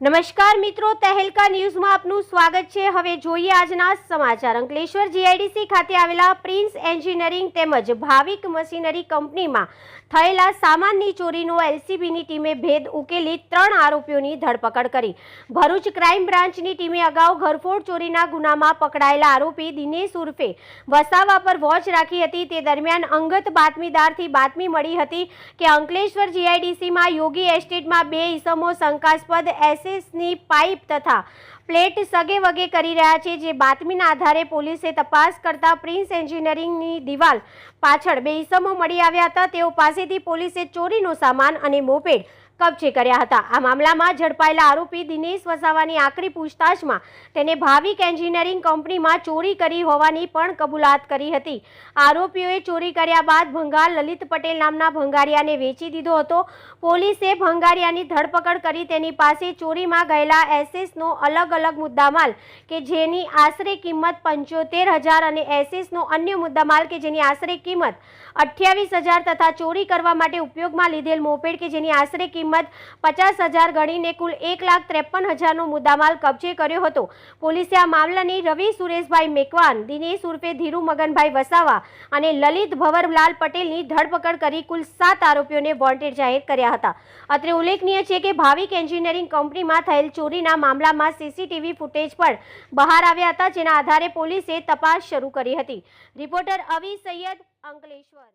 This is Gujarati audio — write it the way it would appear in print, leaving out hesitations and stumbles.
નમસ્કાર મિત્રો, તહેલકા ન્યૂઝમાં આપનું સ્વાગત છે। હવે જોઈએ આજના સમાચાર। અંકલેશ્વર જીઆઈડીસી ખાતે આવેલા પ્રિન્સ એન્જિનિયરિંગ તેમજ ભાવિક મશીનરી કંપનીમાં થયેલા સામાનની ચોરીનો એલસીબીની ટીમે ભેદ ઉકેલી 3 આરોપીઓની ધરપકડ કરી। ભરૂચ ક્રાઇમ બ્રાન્ચની ટીમે અગાઉ ઘરફોડ ચોરીના ગુનામાં પકડાયેલા આરોપી દિનેશ ઉર્ફે વસાવા પર વોચ રાખી હતી। તે દરમિયાન અંગત બાતમીદારથી બાતમી મળી હતી કે અંકલેશ્વર જીઆઈડીસીમાં યોગી એસ્ટેટમાં 2 ઈસમો શંકાસ્પદ ની પાઇપ તથા પ્લેટ સગે વગે કરી રહ્યા છે। જે બાતમીના આધારે પોલીસે તપાસ કરતા પ્રિન્સ એન્જિનિયરિંગની દિવાલ પાછળ 2 ઈસમો મળી આવ્યા હતા। તેઓ પાસેથી પોલીસે ચોરીનો સામાન અને મોપેડ કબજે કર્યા હતા। આ મામલામાં ઝડપાયેલા આરોપી દિનેશ વસાવાની આકરી પૂછતાછમાં તેને ભાવિક એન્જિનિયરિંગ કંપનીમાં ચોરી કરી હોવાની પણ કબૂલાત કરી હતી। આરોપીઓએ ચોરી કર્યા બાદ ભંગાર લલિત પટેલ નામના ભંગારિયાને વેચી દીધો હતો। પોલીસે ભંગારિયાની ધરપકડ કરી તેની પાસે ચોરીમાં ગયેલા એસેસનો અલગ અલગ મુદ્દામાલ કે જેની આશરે કિંમત 75,000 અને એસેસનો અન્ય મુદ્દામાલ કે જેની આશરે કિંમત 28,000 તથા ચોરી કરવા માટે ઉપયોગમાં લીધેલ મોપેડ કે જેની આશરે કિંમત 50,000 ગણીને કુલ 1,53,000નો મુદ્દામાલ કબજે કર્યો હતો। પોલીસે આ મામલાની રવિ સુરેશભાઈ મેકવાન, દિનેશ ઉર્ફે ધીરુ મગનભાઈ વસાવા અને લલિત ભવરલાલ પટેલની ધરપકડ કરી કુલ 7 આરોપીઓને વોન્ટેડ જાહેર કર્યા હતા। અત્રે ઉલ્લેખનીય છે કે ભાવિક એન્જિનિયરિંગ કંપનીમાં થયેલ ચોરીના મામલામાં સીસીટીવી ફૂટેજ પણ બહાર આવ્યા હતા, જેના આધારે પોલીસે તપાસ શરૂ કરી હતી। રિપોર્ટર અવી સૈયદ, અંકલેશ્વર।